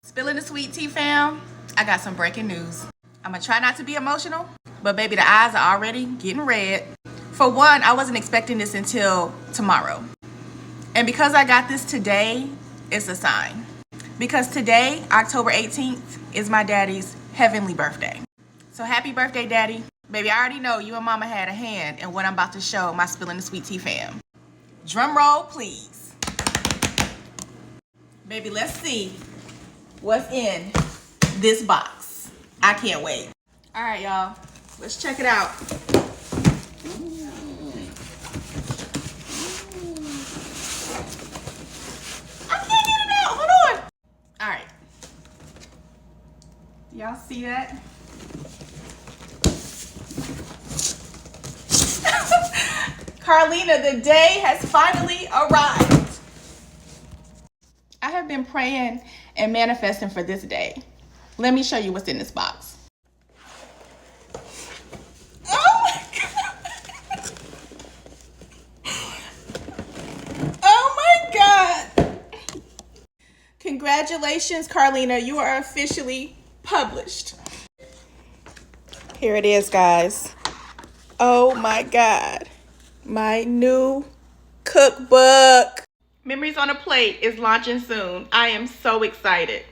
Spilling the sweet tea, fam. I got some breaking news. I'm gonna try not to be emotional, but baby, the eyes are already getting red. For one, I wasn't expecting this until tomorrow. And because I got this today, it's a sign. Because today, October 18th, is my daddy's heavenly birthday. So happy birthday, daddy. Baby, I already know you and mama had a hand in what I'm about to show my Spilling the Sweet Tea fam. Drum roll, please. Baby, let's see what's in this box. I can't wait. All right, y'all, let's check it out. I can't get it out, hold on. All right, y'all see that? Carlina, the day has finally arrived. I have been praying and manifesting for this day. Let me show you what's in this box. Oh my God. Oh my God. Congratulations, Carlina. You are officially published. Here it is, guys. Oh my God. My new cookbook. Memories on a Plate is launching soon. I am so excited.